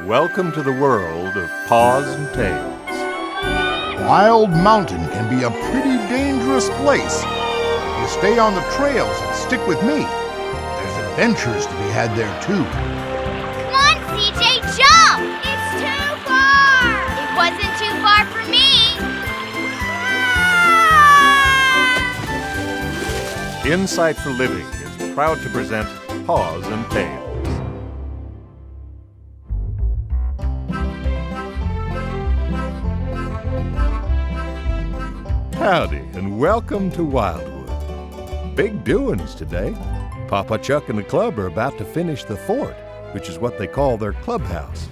Welcome to the world of Paws and Tails. Wild Mountain can be a pretty dangerous place. You stay on the trails and stick with me. There's adventures to be had there, too. Come on, CJ, jump! It's too far! It wasn't too far for me! Insight for Living is proud to present Paws and Tails. Howdy, and welcome to Wildwood. Big doings today. Paw Paw Chuck and the club are about to finish the fort, which is what they call their clubhouse.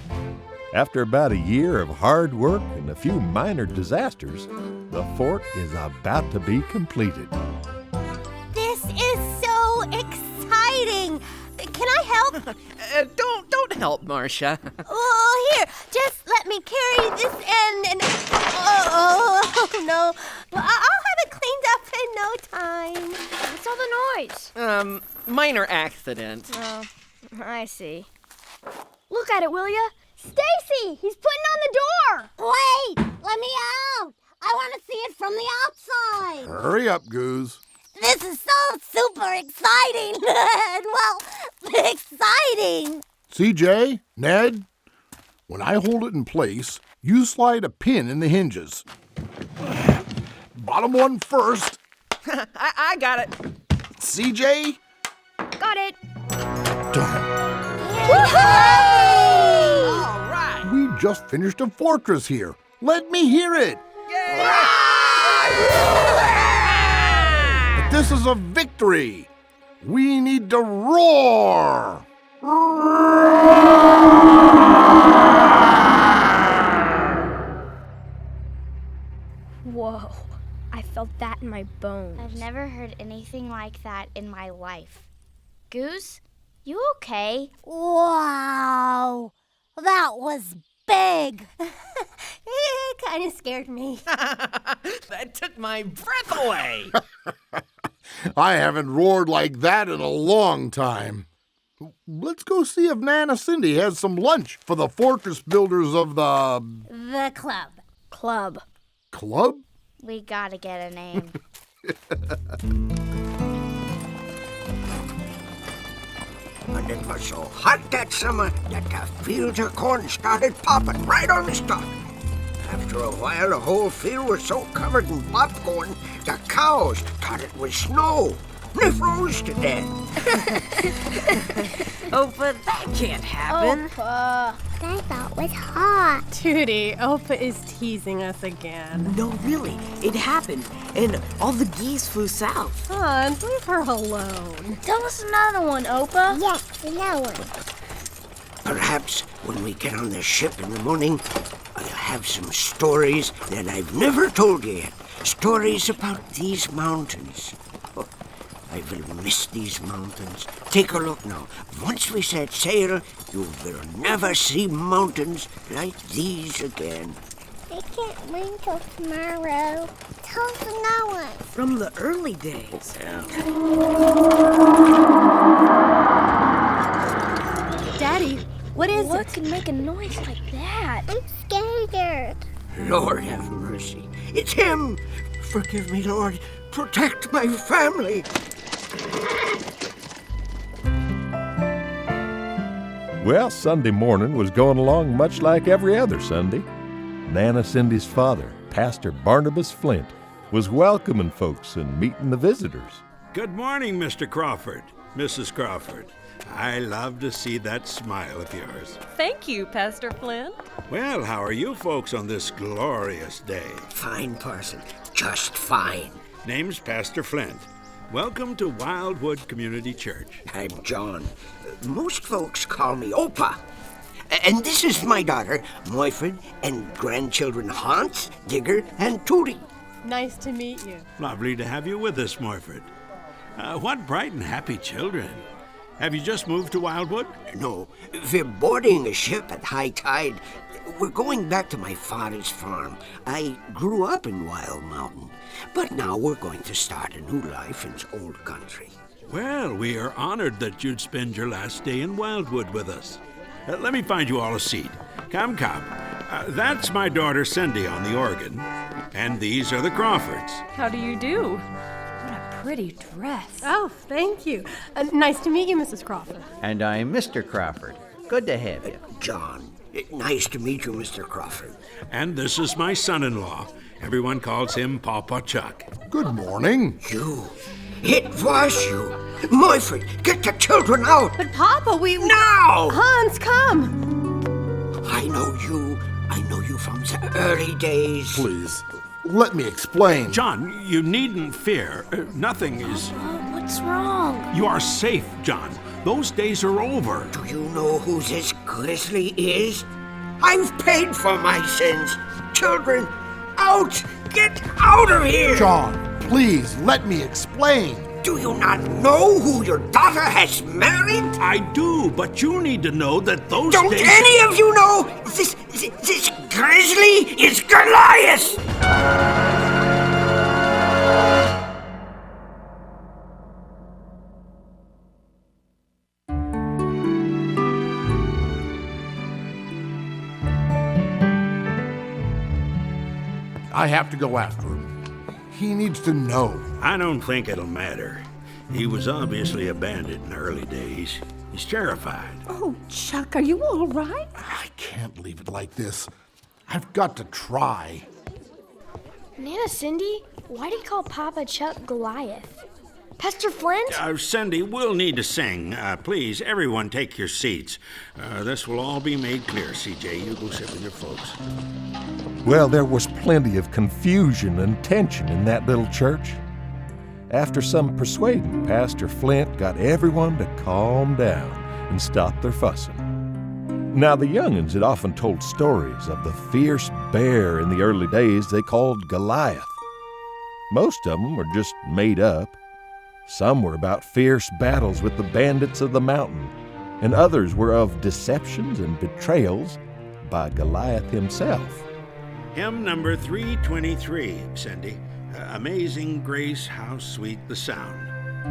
After about a year of hard work and a few minor disasters, the fort is about to be completed. This is so exciting! Can I help? Don't help, Marcia. Oh, here, just let me carry this end and... Oh, no. Well, I'll have it cleaned up in no time. What's all the noise? Minor accident. Oh, I see. Look at it, will ya? Stacy, he's putting on the door. Wait, let me out. I want to see it from the outside. Hurry up, Goose. This is so super exciting. Well, exciting. CJ, Ned, when I hold it in place, you slide a pin in the hinges. Bottom one first. I got it. CJ? Got it. Darn. All right. We just finished a fortress here. Let me hear it. But this is a victory. We need to roar. Whoa, I felt that in my bones. I've never heard anything like that in my life. Goose, you okay? Wow, that was big. It kind of scared me. That took my breath away. I haven't roared like that in a long time. Let's go see if Nana Cindy has some lunch for the fortress builders of the... The club. Club. Club? We gotta get a name. And it was so hot that summer that the fields of corn started popping right on the stalk. After a while, the whole field was so covered in popcorn, the cows thought it was snow. They froze to death. Oh, but that can't happen. Opa. I thought was hot. Tootie, Opa is teasing us again. No, really, it happened, and all the geese flew south. Hans, leave her alone. Tell us another one, Opa. Yes, another one. Perhaps when we get on the ship in the morning, I'll have some stories that I've never told you yet. Stories about these mountains. Oh, I will miss these mountains. Take a look now. Once we set sail, you will never see mountains like these again. I can't wait till tomorrow. Tell us another one. From the early days. Daddy, what is What it? could make a noise like that? I'm scared. Lord have mercy. It's him. Forgive me, Lord. Protect my family. Well, Sunday morning was going along much like every other Sunday. Nana Cindy's father, Pastor Barnabas Flint, was welcoming folks and meeting the visitors. Good morning, Mr. Crawford, Mrs. Crawford. I love to see that smile of yours. Thank you, Pastor Flint. Well, how are you folks on this glorious day? Fine, Parson. Just fine. Name's Pastor Flint. Welcome to Wildwood Community Church. I'm John. Most folks call me Opa. And this is my daughter, Moifred, and grandchildren Hans, Digger, and Tootie. Nice to meet you. Lovely to have you with us, Morford. What bright and happy children. Have you just moved to Wildwood? No, we're boarding a ship at high tide. We're going back to my father's farm. I grew up in Wild Mountain, but now we're going to start a new life in old country. Well, we are honored that you'd spend your last day in Wildwood with us. Let me find you all a seat. Come. That's my daughter Cindy on the organ. And these are the Crawfords. How do you do? What a pretty dress. Oh, thank you. Nice to meet you, Mrs. Crawford. And I'm Mr. Crawford. Good to have you. John, nice to meet you, Mr. Crawford. And this is my son-in-law. Everyone calls him Paw Paw Chuck. Good morning. You. It was you. Morford, get the children out. But Papa, Now! Hans, come. I know you from the early days. Please, let me explain. John, you needn't fear. Nothing is... What's wrong? You are safe, John. Those days are over. Do you know who this grizzly is? I've paid for my sins. Children, out! Get out of here! John, please, let me explain. Do you not know who your daughter has married? I do, but you need to know that those Don't days... any of you know this grizzly is Goliath? I have to go after him. He needs to know. I don't think it'll matter. He was obviously a bandit in the early days. He's terrified. Oh, Chuck, are you all right? I can't leave it like this. I've got to try. Nana Cindy, why do you call Papa Chuck Goliath? Pastor Flint? Cindy, we'll need to sing. Please, everyone take your seats. This will all be made clear. CJ, you go sit with your folks. Well, there was plenty of confusion and tension in that little church. After some persuading, Pastor Flint got everyone to calm down and stop their fussing. Now, the young'uns had often told stories of the fierce bear in the early days they called Goliath. Most of them were just made up. Some were about fierce battles with the bandits of the mountain, and others were of deceptions and betrayals by Goliath himself. Hymn number 323, Cindy. Amazing Grace, how sweet the sound.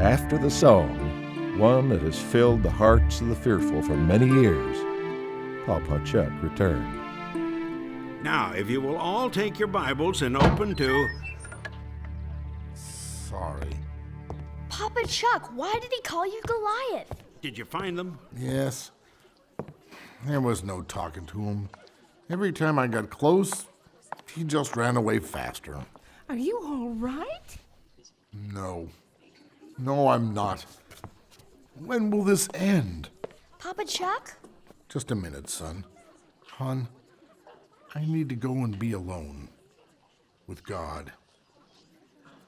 After the song, one that has filled the hearts of the fearful for many years, Paw Paw Chuck returned. Now, if you will all take your Bibles and open to... Sorry. Papa Chuck, why did he call you Goliath? Did you find them? Yes. There was no talking to him. Every time I got close, he just ran away faster. Are you all right? No. No, I'm not. When will this end? Papa Chuck? Just a minute, son. Hon, I need to go and be alone with God.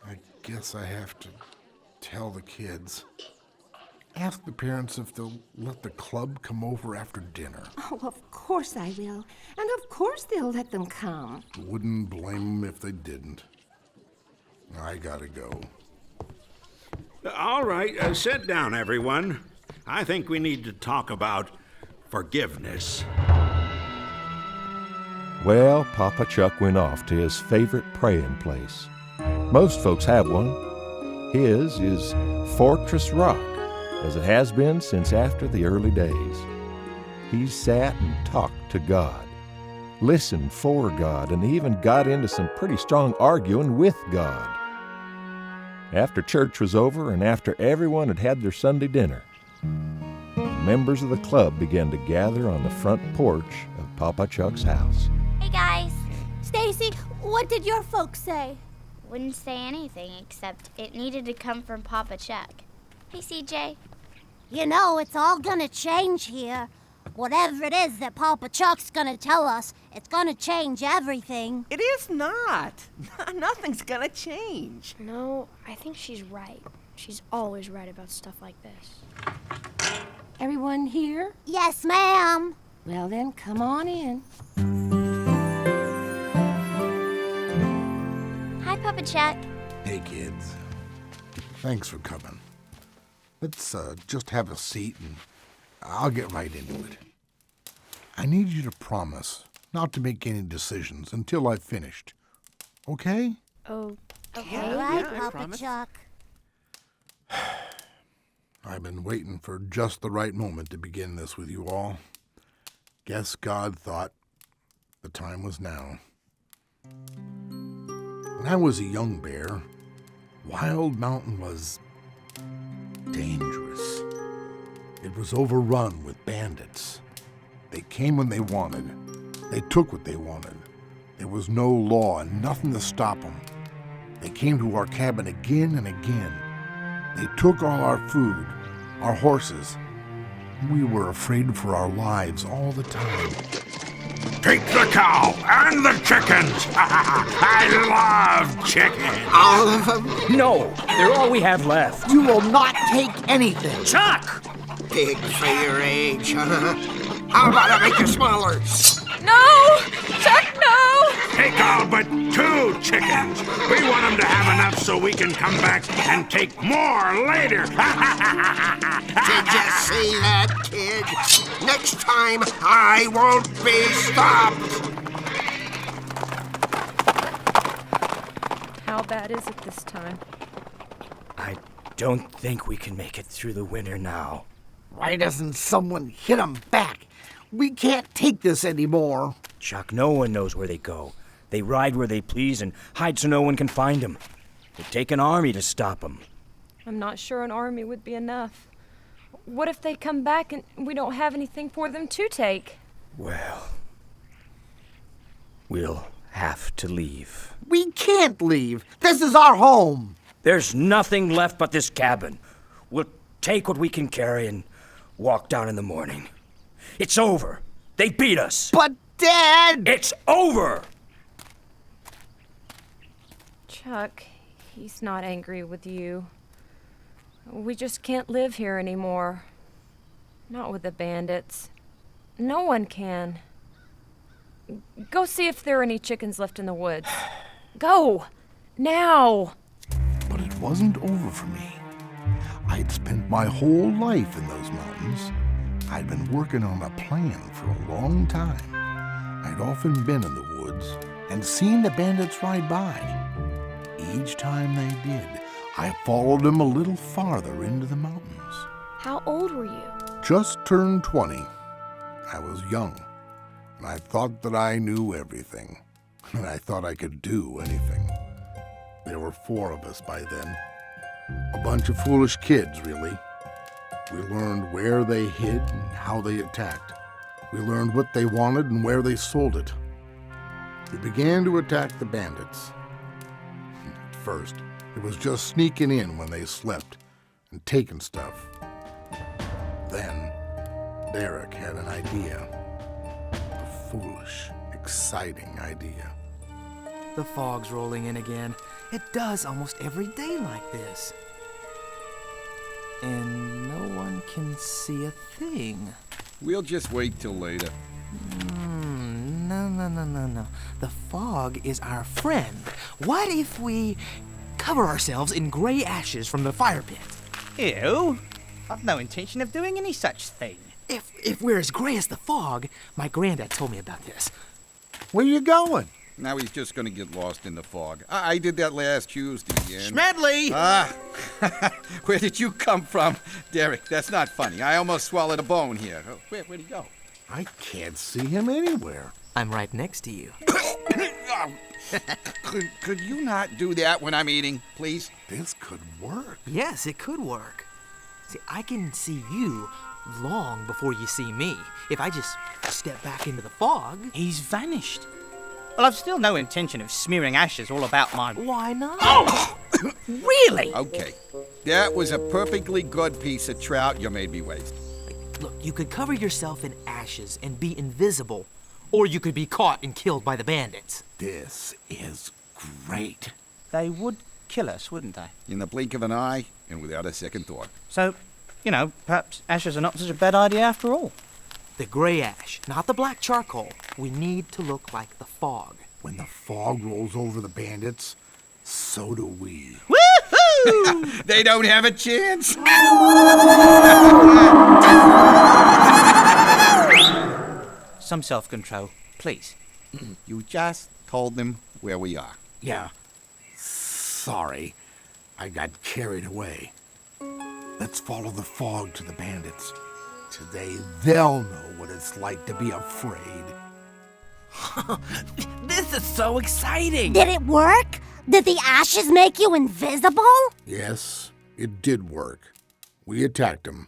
I guess I have to tell the kids. Ask the parents if they'll let the club come over after dinner. Oh, of course I will. And of course they'll let them come. Wouldn't blame them if they didn't. I gotta go. All right, sit down, everyone. I think we need to talk about forgiveness. Well, Papa Chuck went off to his favorite praying place. Most folks have one. His is Fortress Rock, as it has been since after the early days. He sat and talked to God, listened for God, and even got into some pretty strong arguing with God. After church was over and after everyone had had their Sunday dinner, the members of the club began to gather on the front porch of Papa Chuck's house. Hey, guys. Stacy, what did your folks say? Wouldn't say anything except it needed to come from Papa Chuck. Hey, CJ. You know, it's all gonna change here. Whatever it is that Papa Chuck's gonna tell us, it's gonna change everything. It is not. Nothing's gonna change. No, I think she's right. She's always right about stuff like this. Everyone here? Yes, ma'am. Well then, come on in. Hi, Papa Chuck. Hey, kids. Thanks for coming. Let's just have a seat and I'll get right into it. I need you to promise not to make any decisions until I've finished. Okay? Oh, okay. All right, Papa Chuck. I've been waiting for just the right moment to begin this with you all. Guess God thought the time was now. When I was a young bear, Wild Mountain was dangerous. It was overrun with bandits. They came when they wanted. They took what they wanted. There was no law and nothing to stop them. They came to our cabin again and again. They took all our food, our horses. We were afraid for our lives all the time. Take the cow and the chickens. I love chickens. All of them? No, they're all we have left. You will not take anything. Chuck! Big for your age, huh? How about I make you smaller? No! Chuck, no! Take all but 2 chickens. We want them to have enough so we can come back and take more later. Did you see that, kid? Next time, I won't be stopped. How bad is it this time? I don't think we can make it through the winter now. Why doesn't someone hit them back? We can't take this anymore. Chuck, no one knows where they go. They ride where they please and hide so no one can find them. It'd take an army to stop them. I'm not sure an army would be enough. What if they come back and we don't have anything for them to take? Well, we'll have to leave. We can't leave. This is our home. There's nothing left but this cabin. We'll take what we can carry and walk down in the morning. It's over. They beat us. But, Dad! It's over! Chuck, he's not angry with you. We just can't live here anymore. Not with the bandits. No one can. Go see if there are any chickens left in the woods. Go! Now! But it wasn't over for me. I'd spent my whole life in those mountains. I'd been working on a plan for a long time. I'd often been in the woods and seen the bandits ride by. Each time they did, I followed them a little farther into the mountains. How old were you? Just turned 20. I was young, and I thought that I knew everything, and I thought I could do anything. There were 4 of us by then. A bunch of foolish kids, really. We learned where they hid and how they attacked. We learned what they wanted and where they sold it. We began to attack the bandits. At first, it was just sneaking in when they slept and taking stuff. Then, Derek had an idea. A foolish, exciting idea. The fog's rolling in again. It does almost every day like this. And no one can see a thing. We'll just wait till later. No. The fog is our friend. What if we cover ourselves in gray ashes from the fire pit? Ew. I've no intention of doing any such thing. If we're as gray as the fog, my granddad told me about this. Where you going? Now he's just gonna get lost in the fog. I did that last Tuesday, and... Smedley! Where did you come from? Derek, that's not funny. I almost swallowed a bone here. Where'd he go? I can't see him anywhere. I'm right next to you. Could you not do that when I'm eating, please? This could work. Yes, it could work. See, I can see you long before you see me. If I just step back into the fog... He's vanished. Well, I've still no intention of smearing ashes all about my... Why not? Oh! Really? Okay. That was a perfectly good piece of trout you made me waste. Look, you could cover yourself in ashes and be invisible, or you could be caught and killed by the bandits. This is great. They would kill us, wouldn't they? In the blink of an eye and without a second thought. So, perhaps ashes are not such a bad idea after all. The gray ash, not the black charcoal. We need to look like the fog. When the fog rolls over the bandits, so do we. Woohoo! They don't have a chance. Some self-control, please. You just told them where we are. Yeah. Sorry. I got carried away. Let's follow the fog to the bandits. Today they'll know what it's like to be afraid. This is so exciting! Did it work? Did the ashes make you invisible? Yes, it did work. We attacked them,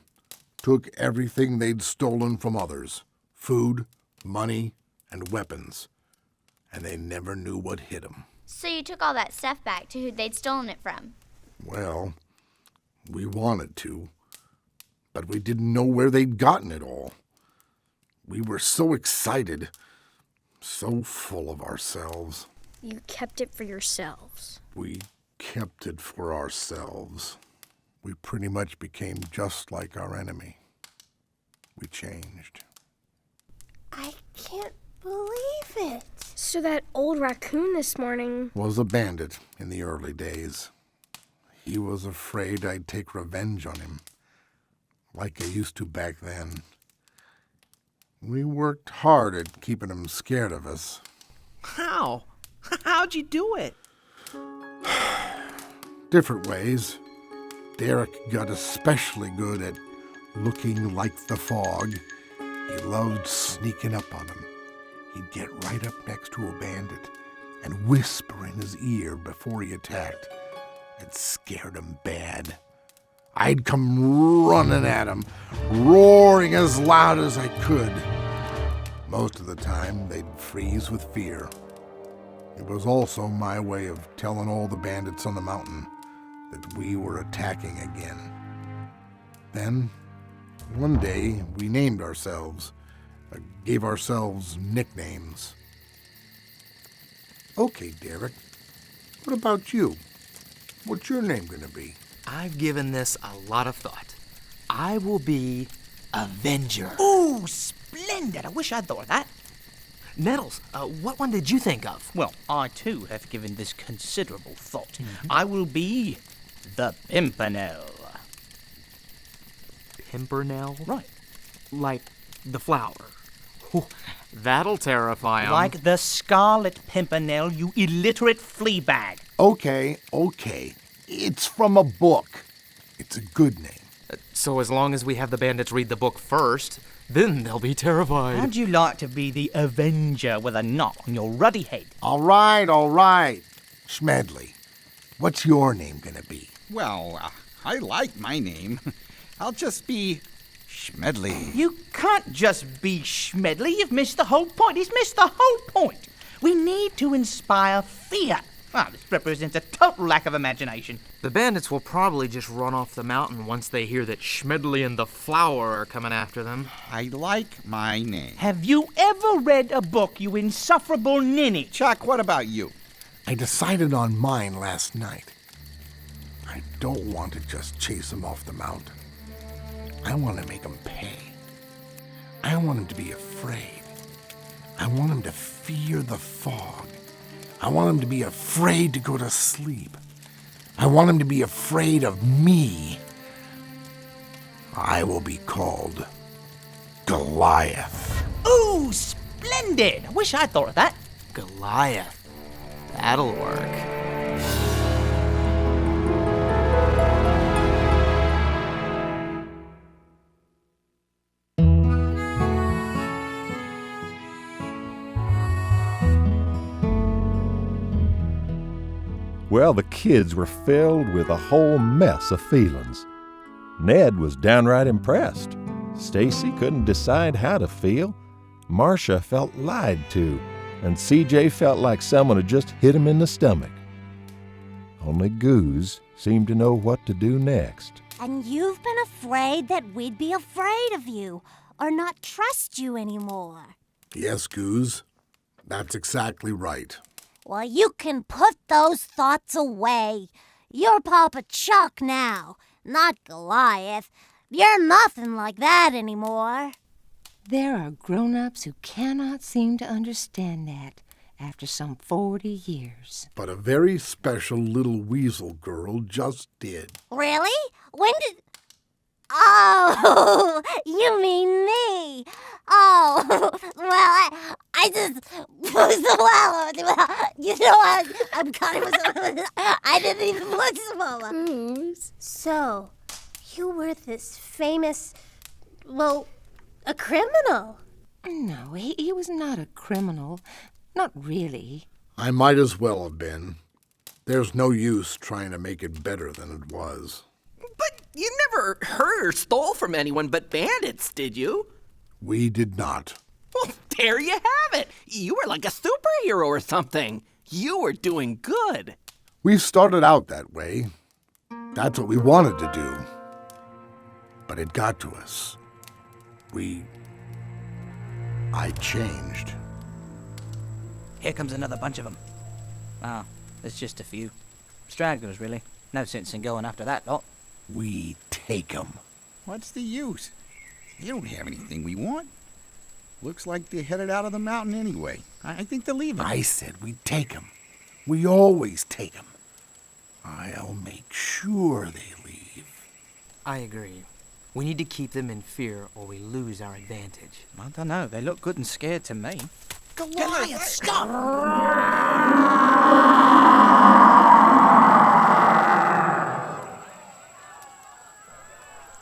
took everything they'd stolen from others, food, money, and weapons, and they never knew what hit them. So you took all that stuff back to who they'd stolen it from? Well, we wanted to, but we didn't know where they'd gotten it all. We were so excited, so full of ourselves. You kept it for yourselves. We kept it for ourselves. We pretty much became just like our enemy. We changed. I can't believe it. So that old raccoon this morning Was a bandit in the early days. He was afraid I'd take revenge on him, like I used to back then. We worked hard at keeping him scared of us. How? How'd you do it? Different ways. Derek got especially good at looking like the fog. He loved sneaking up on him. He'd get right up next to a bandit and whisper in his ear before he attacked. It scared him bad. I'd come running at him, roaring as loud as I could. Most of the time, they'd freeze with fear. It was also my way of telling all the bandits on the mountain that we were attacking again. Then, one day, we named ourselves, gave ourselves nicknames. Okay, Derek, what about you? What's your name gonna be? I've given this a lot of thought. I will be Avenger. Ooh, splendid. I wish I'd thought of that. Nettles, what one did you think of? Well, I too have given this considerable thought. I will be the Pimpernel. Pimpernel? Right. Like the flower. Ooh, that'll terrify 'em. Like the Scarlet Pimpernel, you illiterate flea bag. Okay. It's from a book. It's a good name. So as long as we have the bandits read the book first, then they'll be terrified. How'd you like to be the Avenger with a knot on your ruddy head? All right. Schmedley, what's your name gonna be? Well, I like my name. I'll just be Schmedley. You can't just be Schmedley. You've missed the whole point. He's missed the whole point. We need to inspire fear. Ah, this represents a total lack of imagination. The bandits will probably just run off the mountain once they hear that Schmedley and the flower are coming after them. I like my name. Have you ever read a book, you insufferable ninny? Chuck, what about you? I decided on mine last night. I don't want to just chase him off the mountain. I want to make him pay. I want him to be afraid. I want him to fear the fog. I want him to be afraid to go to sleep. I want him to be afraid of me. I will be called Goliath. Ooh, splendid! I wish I'd thought of that. Goliath. That'll work. Well, the kids were filled with a whole mess of feelings. Ned was downright impressed. Stacy couldn't decide how to feel. Marcia felt lied to, and CJ felt like someone had just hit him in the stomach. Only Goose seemed to know what to do next. And you've been afraid that we'd be afraid of you, or not trust you anymore. Yes, Goose. That's exactly right. Well, you can put those thoughts away. You're Paw Paw Chuck now, not Goliath. You're nothing like that anymore. There are grown-ups who cannot seem to understand that after some 40 years. But a very special little weasel girl just did. Really? When did... Oh, you mean me. Oh, well, I just... Well, you know what? I'm kind of... I didn't even put smaller. So, you were this famous... Well, A criminal? No, he was not a criminal. Not really. I might as well have been. There's no use trying to make it better than it was. But you never hurt or stole from anyone but bandits, did you? We did not. Well, there you have it. You were like a superhero or something. You were doing good. We started out that way. That's what we wanted to do. But it got to us. I changed. Here comes another bunch of them. Ah, there's just a few. Stragglers, really. No sense in going after that lot. We take 'em. What's the use? They don't have anything we want. Looks like they're headed out of the mountain anyway. I think they're leaving. I said we'd take 'em. We always take 'em. I'll make sure they leave. I agree. We need to keep them in fear or we lose our advantage. I don't know. They look good and scared to me. Goliath, stop!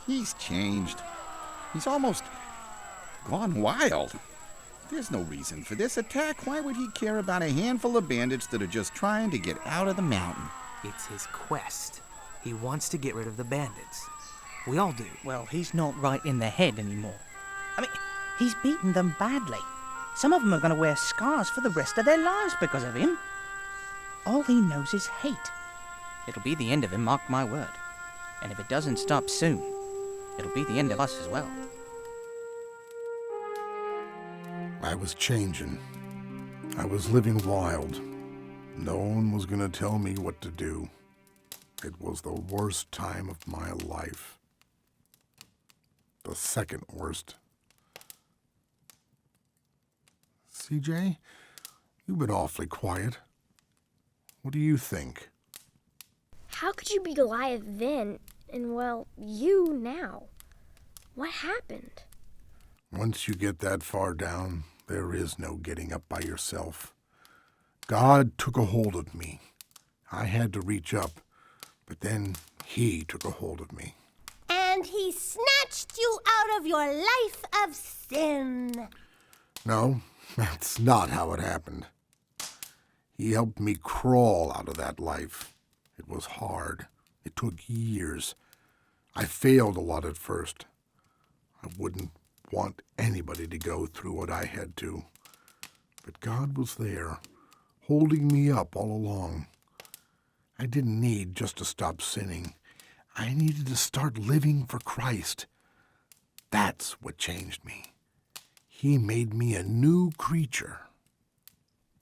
He's changed. He's almost gone wild. There's no reason for this attack. Why would he care about a handful of bandits that are just trying to get out of the mountain? It's his quest. He wants to get rid of the bandits. We all do. Well, he's not right in the head anymore. I mean, he's beaten them badly. Some of them are going to wear scars for the rest of their lives because of him. All he knows is hate. It'll be the end of him, mark my word. And if it doesn't stop soon, it'll be the end of us as well. I was changing. I was living wild. No one was going to tell me what to do. It was the worst time of my life. The second worst. CJ, you've been awfully quiet. What do you think? How could you be Goliath then, and, well, you now? What happened? Once you get that far down, there is no getting up by yourself. God took a hold of me. I had to reach up, but then he took a hold of me. And he snatched you out of your life of sin. No, that's not how it happened. He helped me crawl out of that life. It was hard. It took years. I failed a lot at first. I wouldn't want anybody to go through what I had to. But God was there, holding me up all along. I didn't need just to stop sinning. I needed to start living for Christ. That's what changed me. He made me a new creature.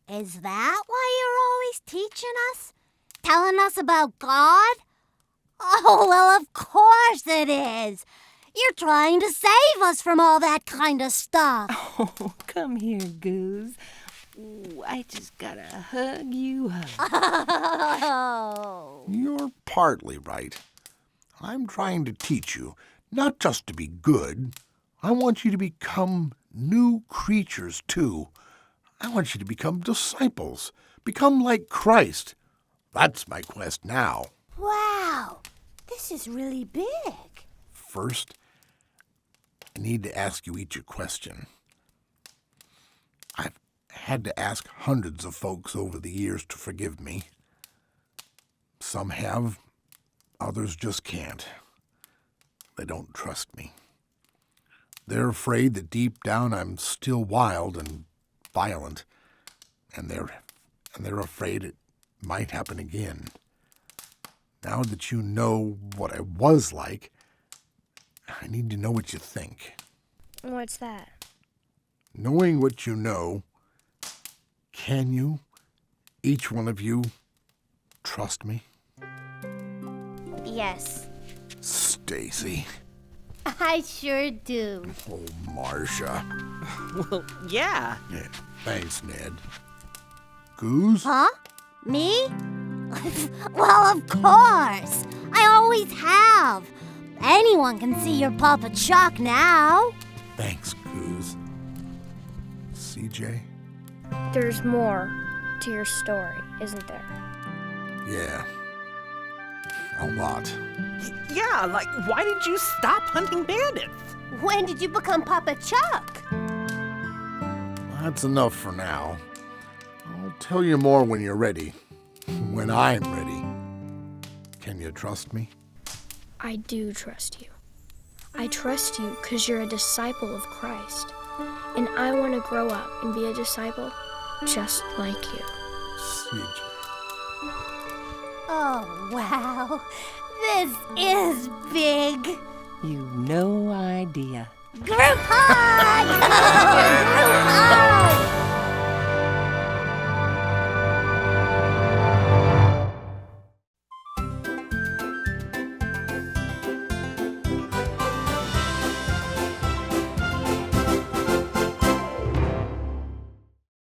Is that why you're always teaching us? Telling us about God? Oh, well, of course it is. You're trying to save us from all that kind of stuff. Oh, come here, Goose. Ooh, I just gotta hug you up. Oh. You're partly right. I'm trying to teach you not just to be good. I want you to become new creatures, too. I want you to become disciples, become like Christ. That's my quest now. Wow, this is really big. First, I need to ask you each a question. I've had to ask hundreds of folks over the years to forgive me. Some have, others just can't. They don't trust me. They're afraid that deep down I'm still wild and violent, and they're afraid it might happen again. Now that you know what I was like, I need to know what you think. What's that? Knowing what you know, can you, each one of you, trust me? Yes. Stacy. I sure do. Oh, Marcia. Well, yeah. Yeah, thanks, Ned. Goose? Huh? Me? Well, of course. I always have. Anyone can see your Paw Paw Chuck now. Thanks, Goose. CJ? There's more to your story, isn't there? Yeah. A lot. Yeah, like, why did you stop hunting bandits? When did you become Papa Chuck? That's enough for now. I'll tell you more when you're ready. When I'm ready. Can you trust me? I do trust you. I trust you because you're a disciple of Christ. And I want to grow up and be a disciple just like you. CJ. Oh, wow. This is big. You've no idea. Group hug! Group hug!